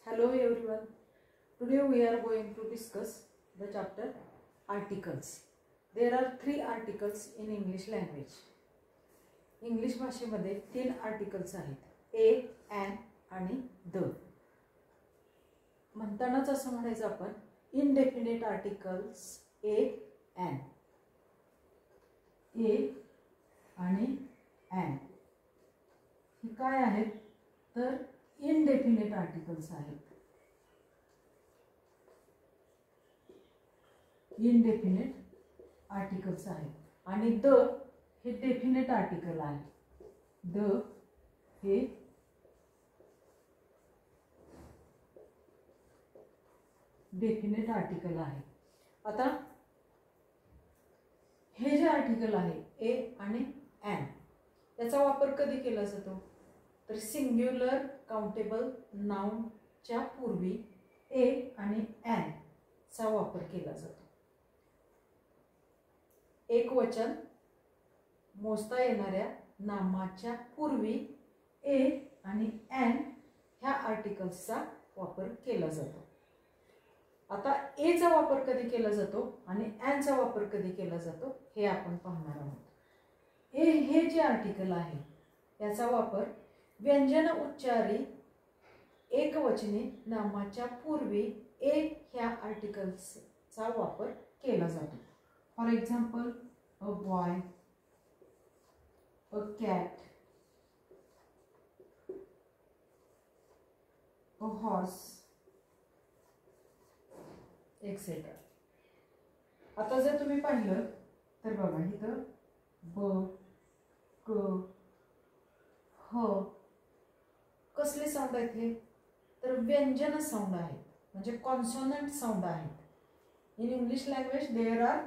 Hello everyone. Today we are going to discuss the chapter articles. There are 3 articles in English language. English भाषेमध्ये 3 articles आहेत, ए, N आणि the. म्हणतानाच असं म्हणायचं आपण indefinite articles a, N. ए आणि N हे काय आहेत तर इनडेफिनेट आर्टिकल्स आहेत. इनडेफिनेट आर्टिकल्स आहेत आणि द हे डेफिनेट आर्टिकल आहे. द हे डेफिनेट आर्टिकल आहे. आता हे जे आर्टिकल आहे ए आणि एन याचा वापर कधी केला जातो तर सिंग्युलर काउंटेबल नाउनच्या पूर्वी ए आणि एन चा वापर केला जातो. एक वचन मोजता येणाऱ्या नामाच्या पूर्वी ए आणि एन ह्या आर्टिकल्सचा वापर केला जातो. आता ए चा वापर कधी केला जातो आणि एन चा वापर कधी केला जातो हे आपण पाहणार आहोत. ए हे जे आर्टिकल आहे याचा वापर व्यंजन उच्चारी एकवचनी नामाच्या पूर्वी ए ह्या आर्टिकल्सचा वापर केला जातो. For example a boy, a cat, a horse, etc. आता जर तुम्ही पाहिलं तर बघा इथं ब, क, ह कसले साऊंड आहेत हे तर व्यंजन साऊंड आहेत, म्हणजे कॉन्सोनंट साऊंड आहेत. In English language there are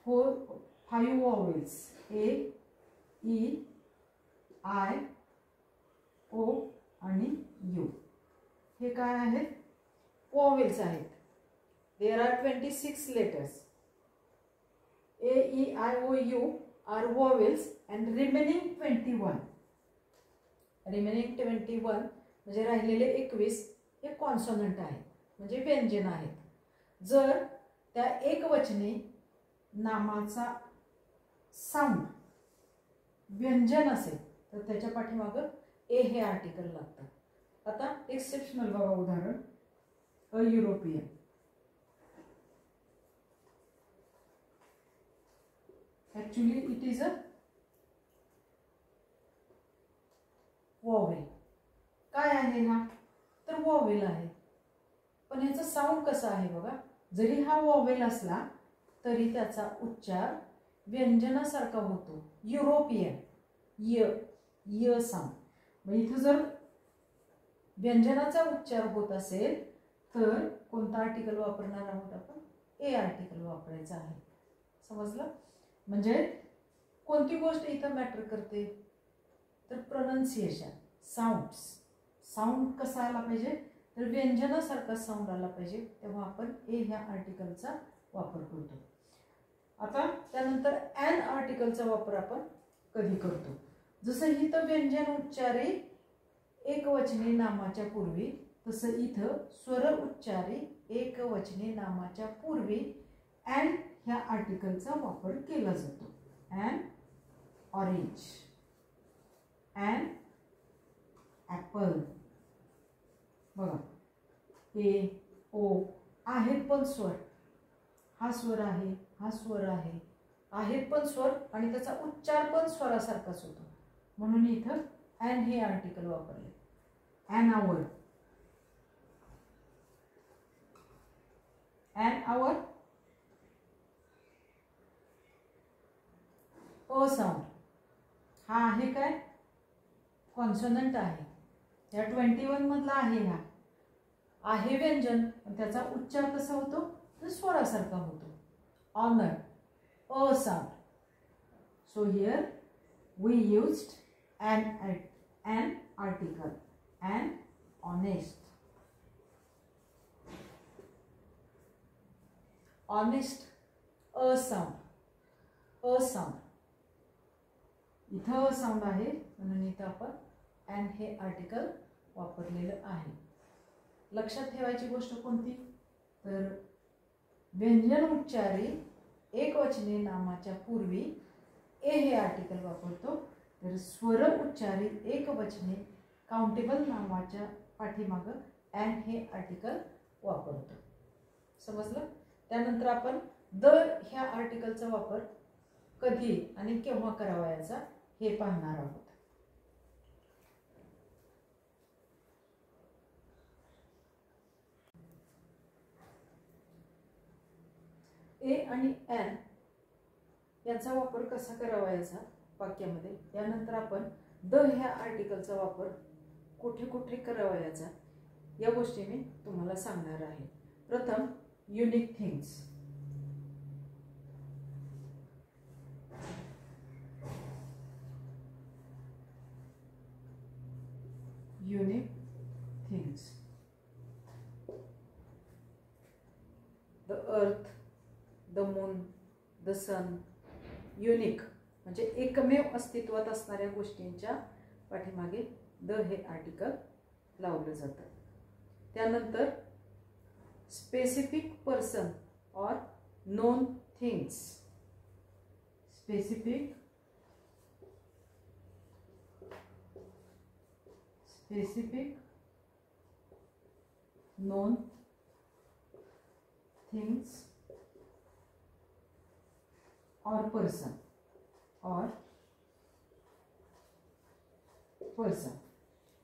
5 vowels A, E, I, O आणि यू. हे काय आहेत वॉवेल्स आहेत. There are 26 letters. A, E, I, O, U are vowels and remaining 21 म्हणजे राहिलेले 21 हे कॉन्सोनंट आहेत, म्हणजे व्यंजन आहेत. जर त्या एकवचनी नामाचा साऊंड व्यंजन असेल तर त्याच्या पाठीमागं ए हे आर्टिकल लागतं. आता एक्सेप्शनल बघा उदाहरण a European. Actually it is a vowel. काय आहे हा तर वॉवेल आहे, पण याचा साऊंड कसा आहे बघा. जरी हा वॉवेल असला तरी त्याचा उच्चार व्यंजनासारखा होतो. युरोपियन य साऊंड. मग इथं जर व्यंजनाचा उच्चार होत असेल तर कोणता आर्टिकल वापरणार आहोत आपण ए आर्टिकल वापरायचा आहे. समजलं. म्हणजे कोणती गोष्ट इथं मॅटर करते तर प्रोनाउन्सिएशन, साऊंड्स. साऊंड कसा आला पाहिजे तर व्यंजनासारखा साऊंड आला पाहिजे, तेव्हा आपण ए ह्या आर्टिकलचा वापर करतो. आता त्यानंतर एन आर्टिकलचा वापर आपण कधी करतो. जसं इथं व्यंजन उच्चारी एकवचनी नामाच्या पूर्वी, तसं इथं स्वर उच्चारी एकवचनी नामाच्या पूर्वी एन ह्या आर्टिकलचा वापर केला जातो. An orange, an apple. बघा ए, ओ आहेत पण स्वर. हा स्वर आहे, हा स्वर आहे, आहेत पण स्वर आणि त्याचा उच्चार पण स्वरासारखाच होतो, म्हणून इथं एन हे आर्टिकल वापरले. An hour, an hour. A sound हा आहे काय कॉन्सोनंट आहे. या 21 मधला आहे. हा आहे व्यंजन पण त्याचा उच्चार कसा होतो तर स्वरासारखा होतो. Honour, a sound. So here we used an article, an honest. Honest, a sound. A sound इथं साऊंड आहे म्हणून इथं आपण एन हे आर्टिकल वापरलेलं आहे. लक्षात ठेवायची गोष्ट कोणती, तर व्यंजन उच्चारी एकवचनी नामाच्या पूर्वी ए हे आर्टिकल वापरतो, तर स्वर उच्चारी एकवचनी काउंटेबल नावाच्या पाठीमागं अँड हे आर्टिकल वापरतो. समजलं. त्यानंतर आपण द ह्या आर्टिकलचा वापर कधी आणि केव्हा करावयाचा हे पाहणार आहोत. ए आणि एन यांचा वापर कसा करावयाचा वाक्यामध्ये, यानंतर आपण द ह्या आर्टिकलचा वापर कुठे कुठे करावयाचा या गोष्टी मी तुम्हाला सांगणार आहे. प्रथम unique things. Unique things. The earth, the moon, the sun. Unique म्हणजे एकमेव अस्तित्वात असणाऱ्या गोष्टींच्या पाठीमागे द हे आर्टिकल लावलं जातं. त्यानंतर specific person or known things. Specific known things और पर्सन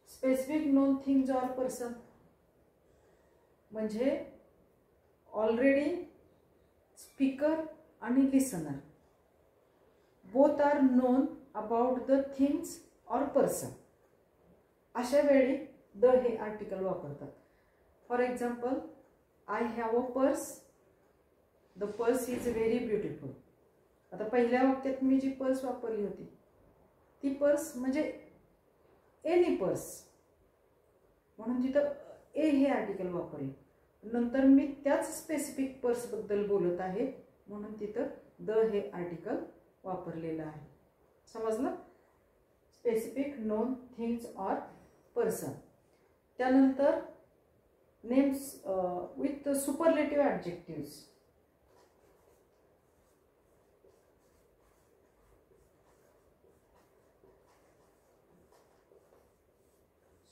स्पेसिफिक नोन थिंग्स और पर्सन म्हणजे ऑलरेडी स्पीकर आणि listener both are known about the things और पर्सन. अशा वेळी द हे आर्टिकल वापरतात. For example, I have a purse, the purse is very beautiful. आता पहिल्या वाक्यात मी जी पर्स वापरली होती ती पर्स म्हणजे एनी पर्स, म्हणून तिथं ए हे आर्टिकल वापरले. नंतर मी त्याच स्पेसिफिक पर्स बद्दल बोलत आहे म्हणून तिथं द हे आर्टिकल वापरलेलं आहे. समजलं. स्पेसिफिक नोन थिंग्स और पर्सन. त्यानंतर names with superlative adjectives.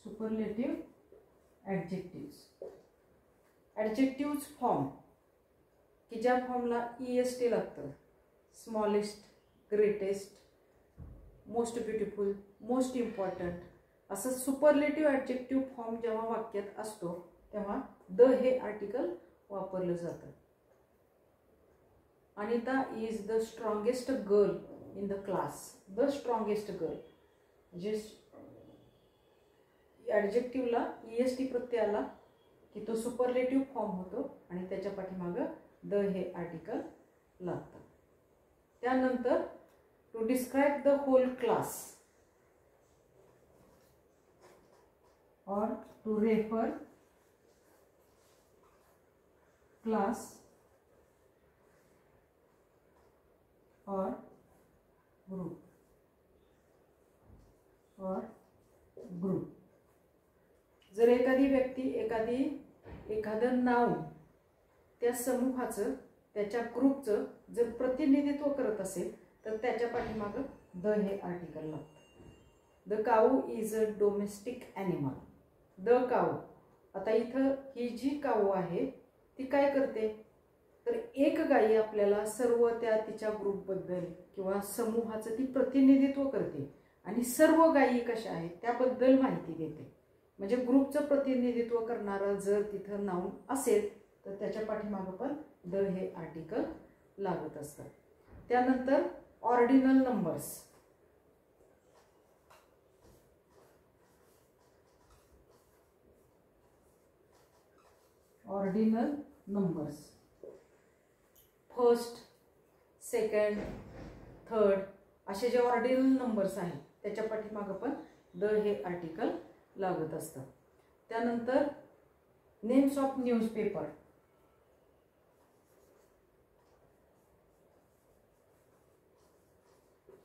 Superlative adjectives. Adjectives form की ज्या फॉर्मला EST लागतं, smallest, greatest, most beautiful, most important, असं सुपरलेटिव्ह ॲडजेक्टिव्ह फॉर्म जेव्हा वाक्यात असतो तेव्हा द हे आर्टिकल वापरलं जातं. Anita is the strongest girl in the class. The strongest girl म्हणजे ॲडजेक्टिव्हला EST प्रत्यय आला की तो सुपरलेटिव्ह फॉर्म होतो आणि त्याच्या पाठीमागं द हे आर्टिकल लागतं. त्यानंतर to describe the whole class or to refer class or group. जर एखादी व्यक्ती एखादं नाव त्या समूहाचं, त्याच्या ग्रुपचं जर प्रतिनिधित्व करत असेल तर त्याच्या पाठीमागं द हे आर्टिकल लागतं. The cow is a domestic animal. The cow. आता इथं ही जी काऊ आहे ती काय करते, तर एक गाई आपल्याला सर्व त्या तिच्या ग्रुपबद्दल किंवा समूहाचं ती प्रतिनिधित्व करते आणि सर्व गायी कशा आहेत त्याबद्दल माहिती देते. म्हणजे ग्रुपचं प्रतिनिधित्व करणारं जर तिथं नाव असेल तर त्याच्या पाठीमागं पण द हे आर्टिकल लागत असतं. त्यानंतर ordinal numbers. Ordinal numbers first, second, third असे जे ऑर्डिनल नंबर्स आहेत त्याच्या पाठीमागं पण द हे आर्टिकल लागत असतं. त्यानंतर names of newspaper.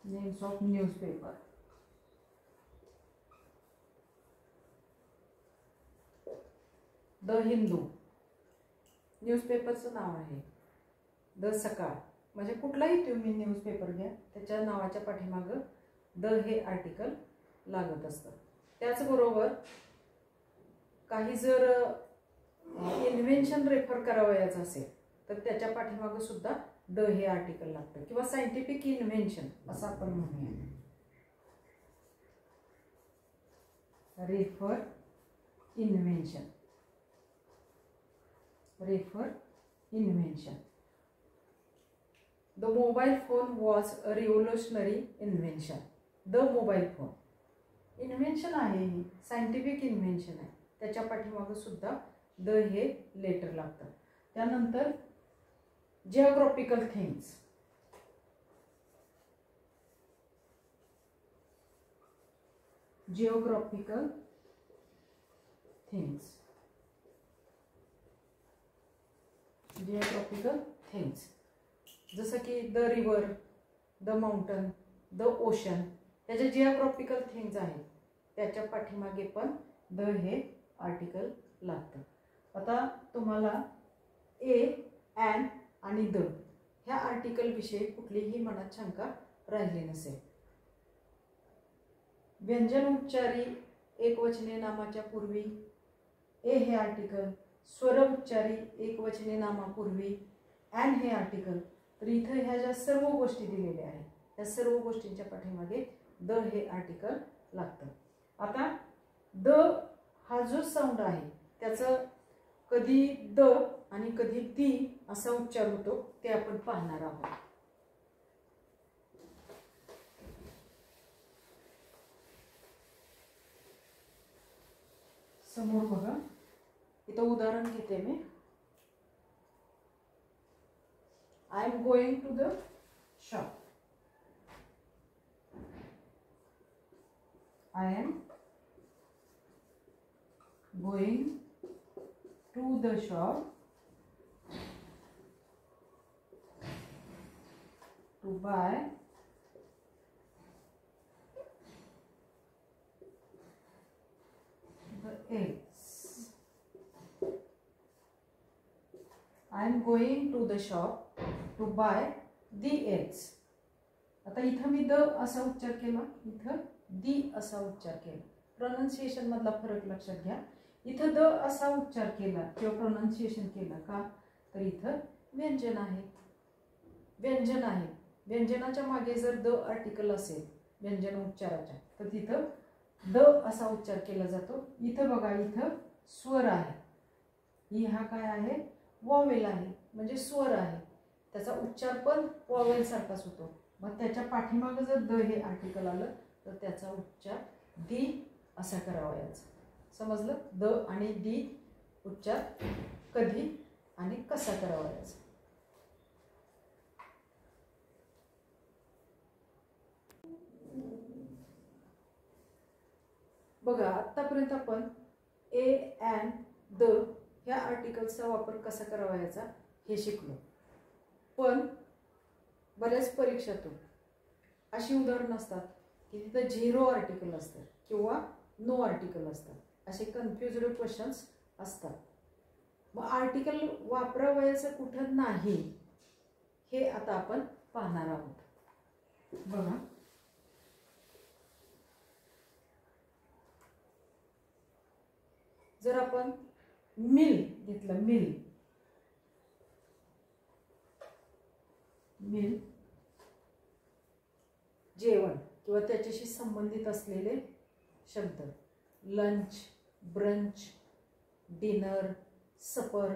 Names of newspaper. The Hindu न्यूजपेपरचं नाव आहे. द सकाळ म्हणजे कुठलाही तुम्ही न्यूजपेपर घ्या त्याच्या नावाच्या पाठीमागं द हे आर्टिकल लागत असतं. त्याचबरोबर काही जर इन्व्हेन्शन रेफर करावयाचं असेल तर त्याच्या पाठीमागं सुद्धा द हे आर्टिकल लागतं किंवा सायंटिफिक इन्व्हेन्शन असं आपण म्हणूया. Refer invention. Refer invention. The mobile phone was a revolutionary invention. The mobile phone invention आहे, ही सायंटिफिक इन्व्हेन्शन आहे, त्याच्या पाठीमागं सुद्धा द हे लेटर लागतं. त्यानंतर geographical things. Geographical things. Geographical things जसं की the river, the mountain, the ocean, त्याचे जिओग्राफिकल थिंग्स आहेत, त्याच्या पाठीमागे पण द हे आर्टिकल लागतं. आता तुम्हाला ए, ॲन आणि द ह्या आर्टिकल विषयी कुठलीही मनात शंका राहिली नसेल. व्यंजन उच्चारी एकवचनी नामाच्या पूर्वी ए हे आर्टिकल, स्वर उच्चारी एकवचनी नामापूर्वी ॲन हे आर्टिकल. तर इथं ह्या ज्या सर्व गोष्टी दिलेल्या आहेत त्या सर्व गोष्टींच्या पाठीमागे द हे आर्टिकल लागतं. आता द हा जो साऊंड आहे त्याचं कधी द आणि कधी दी असा उच्चार होतो ते आपण पाहणार आहोत. समोर बघा, इथं उदाहरण घेते मी. I am going to the shop. I am going to the shop to buy the eggs. I am going to the shop to buy the eggs. आता इथं मी द असा उच्चार केला, इथं दी असा उच्चार केला. प्रोनाउन्सिएशन मधला फरक लक्षात घ्या. इथं द असा उच्चार केला किंवा प्रोनाउन्सिएशन केला का, तर इथं व्यंजन आहे. व्यंजन आहे. व्यंजनाच्या मागे जर द आर्टिकल असेल व्यंजन उच्चाराच्या तर तिथं द असा उच्चार केला जातो. इथं बघा, इथं स्वर आहे, ही हा काय आहे, वॉवेल आहे, म्हणजे स्वर आहे, त्याचा उच्चार पण वॉवेल सारखाच होतो. मग त्याच्या पाठीमागं जर द हे आर्टिकल आलं तर त्याचा उच्चार दी असा करावायचा. समजलं? द आणि दी उच्चार कधी आणि कसा करावायचा. बघा, आतापर्यंत आपण ए, ॲन, द ह्या आर्टिकल्सचा वापर कसा करावायचा हे शिकलो. पण बऱ्याच परीक्षातून अशी उदाहरणं असतात की तिथं 0 आर्टिकल असतात किंवा नो आर्टिकल असतात, असे कन्फ्युज्ड क्वेश्चन्स असतात. मग आर्टिकल वापरावयाचं कुठं नाही हे आता आपण पाहणार आहोत. बघा, जर आपण मिल घेतलं, मिल, मिल जेवण किंवा त्याच्याशी संबंधित असलेले शब्द, लंच, ब्रंच, डिनर, सपर,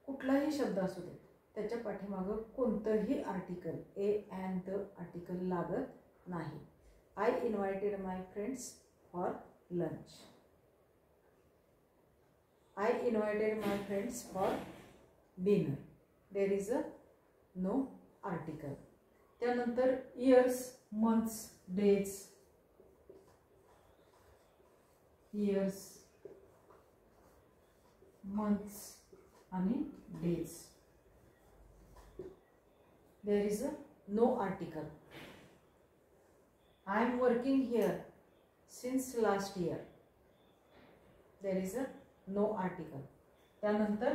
कुठलाही शब्द असू दे त्याच्या पाठीमागं कोणतंही article a, an, the article लागत नाही. I invited my friends for lunch. I invited my friends for dinner. There is a no article. त्यानंतर years, months, days, years, months आणि days. There is a no article. I am working here since last year. There is a no article. त्यानंतर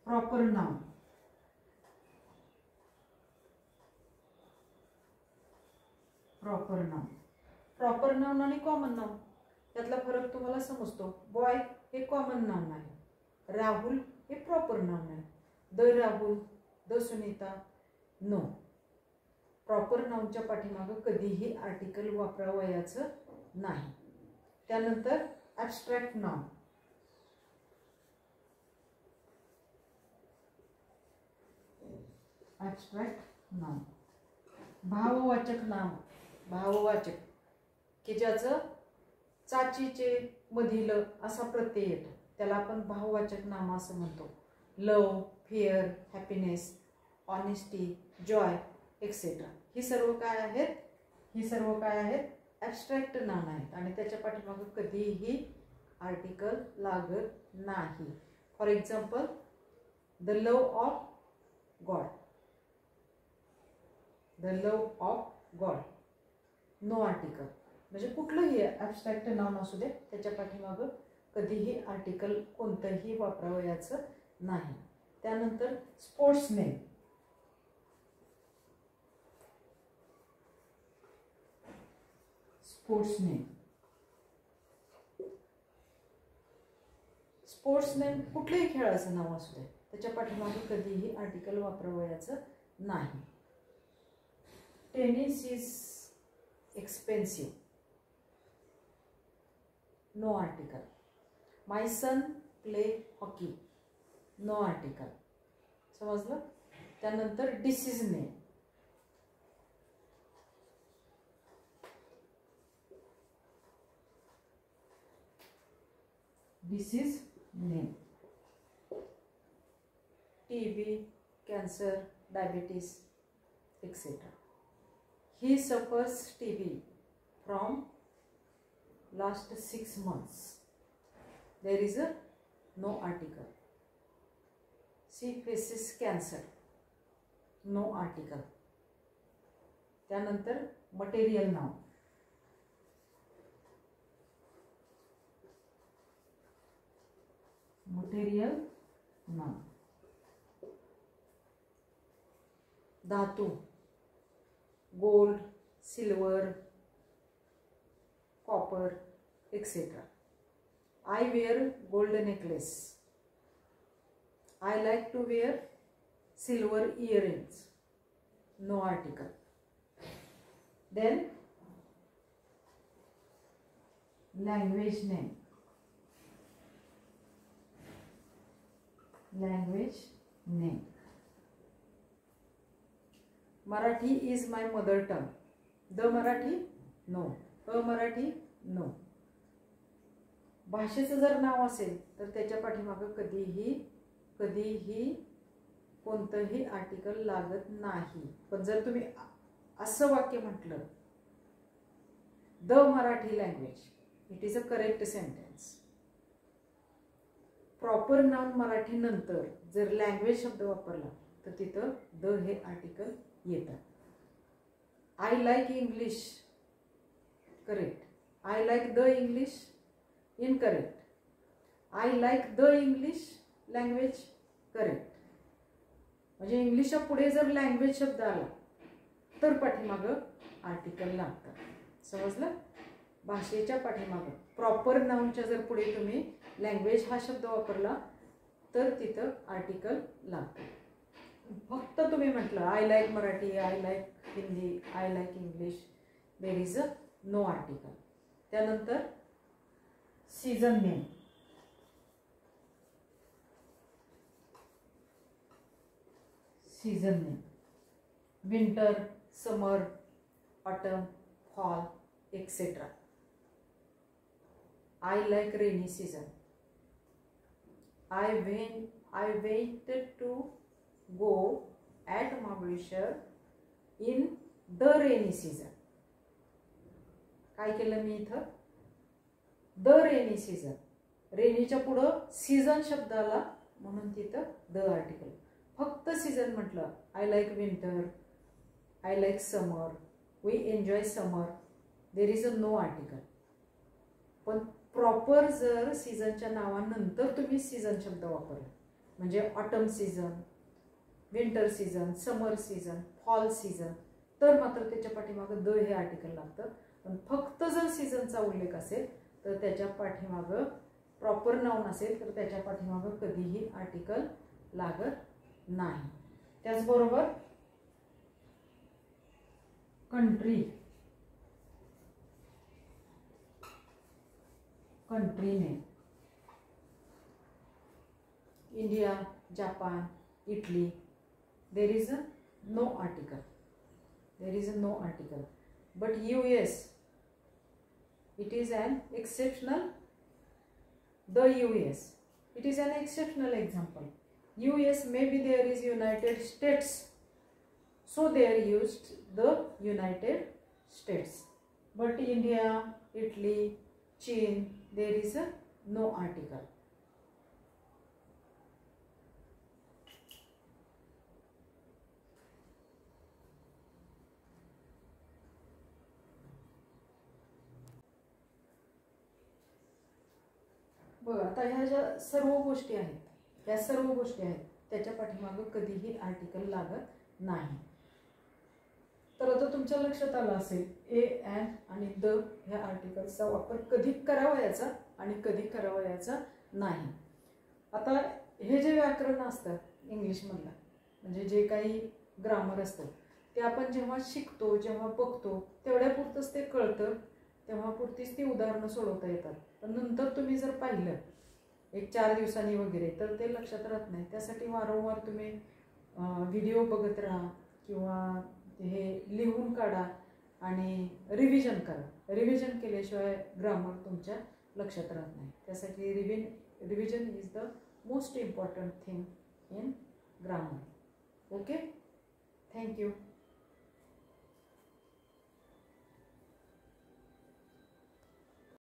proper noun. Proper noun. Proper noun आणि common noun यातला फरक तुम्हाला समजतो. Boy हे common noun आहे, राहुल हे प्रॉपर नाउन आहे. The Rahul, the Sunita, no. Proper नाउनच्या पाठीमागं कधीही आर्टिकल वापरावयाचं नाही. त्यानंतर ॲब्स्ट्रॅक्ट नाउन. ॲब्स्ट्रॅक्ट नाउन भाववाचक नाम. भाववाचक की ज्याचं चाचीचे मधील असा प्रत्यय येतो त्याला आपण भाववाचक नाम असं म्हणतो. Love, fear, happiness, honesty, joy etcetera. ही सर्व काय आहेत? ही सर्व काय आहेत? ॲब्स्ट्रॅक्ट नाउन आहेत आणि त्याच्या पाठीमागं कधीही आर्टिकल लागत नाही. For example, the love of God. The love of God, no article. म्हणजे कुठलंही ॲब्स्ट्रॅक्ट नाउन असू दे त्याच्या पाठीमागं कधीही आर्टिकल कोणतंही वापरावयाचं नाही. त्यानंतर sports name. Sports name. Sports name कुठल्याही खेळाचं नाव असू दे त्याच्या पाठीमागे कधीही आर्टिकल वापरावयाचं नाही. Tennis is expensive, no article. My son play hockey, no article. समजलं? त्यानंतर disease name. Disease name. TB, cancer, diabetes etcetera. He suffers TB from last 6 months. There is a no article. She faces cancer, no article. त्यानंतर material noun. Material noun. धातू, gold, silver, copper etcetera. I wear gold necklace. I like to wear silver earrings, no article. Then language name. Language name. Marathi is my mother tongue. The Marathi, no. A Marathi, no. भाषेचं जर नाव असेल तर त्याच्या पाठीमागं कधीही कोणतंही article लागत नाही. पण जर तुम्ही असं वाक्य म्हटलं, the Marathi language, it is a correct sentence. Proper noun Marathi नंतर जर लँग्वेज शब्द वापरला तर तिथं द हे आर्टिकल येतं. I like English, correct. I like the English, incorrect. I like the English language, correct. म्हणजे इंग्लिशच्या पुढे जर लँग्वेज शब्द आला तर पाठीमागं आर्टिकल लागतं. समजलं? भाषेच्या पाठीमागं प्रॉपर नाउनच्या जर पुढे तुम्ही लँग्वेज हा शब्द वापरला तर तिथं आर्टिकल लागतं. फक्त तुम्ही म्हटलं I like Marathi, I like Hindi, I like English, there is a no article. त्यानंतर season name. Season name. Winter, summer, autumn, fall etcetera. I like rainy season. I went to go at Mahabaleshwar in the rainy season. काय केलं मी इथं? The rainy season. रेनीच्या पुढं season शब्द आला म्हणून तिथं the article. फक्त सीझन म्हटलं, I like winter, I like summer, we enjoy summer, there is a no article. पण प्रॉपर जर सीझनच्या नावानंतर तुम्ही सीझन शब्द वापरला, म्हणजे autumn season, winter season, summer season, fall season, तर मात्र त्याच्या पाठीमागं द हे आर्टिकल लागतं. पण फक्त जर सीझनचा उल्लेख असेल तर त्याच्या पाठीमागं प्रॉपर नाउन असेल तर त्याच्या पाठीमागं कधीही आर्टिकल लागत नाही. त्याचबरोबर country, country name, India, Japan, Italy, there is a no article, there is a no article. But US, it is an exceptional, the US, it is an exceptional example. US, maybe there is United States, so they are used the United States. But India, Italy, China, there is a no article. बघा, आता ह्या ज्या सर्व गोष्टी आहेत, ह्या सर्व गोष्टी आहेत त्याच्या पाठीमागं कधीही आर्टिकल लागत नाही. तर आता तुमच्या लक्षात आलं असेल ए, ॲन आणि द ह्या आर्टिकल्सचा वापर कधी करावयाचा आणि कधी करावयाचा नाही. आता हे जे व्याकरण असतं इंग्लिशमधलं, म्हणजे जे काही ग्रामर असतं ते आपण जेव्हा शिकतो, जेव्हा बघतो तेवढ्यापुरतंच ते कळतं, तेव्हापुरतीच ती उदाहरणं सोडवता येतात. पण नंतर तुम्ही जर पाहिलं एक 4 दिवसांनी वगैरे तर ते लक्षात राहत नाही. त्यासाठी वारंवार तुम्ही व्हिडिओ बघत राहा किंवा हे लिहून काढा आणि रिव्हिजन करा. रिव्हिजन केल्याशिवाय ग्रामर तुमच्या लक्षात राहत नाही. त्यासाठी revision is the most important thing in grammar. Okay, thank you.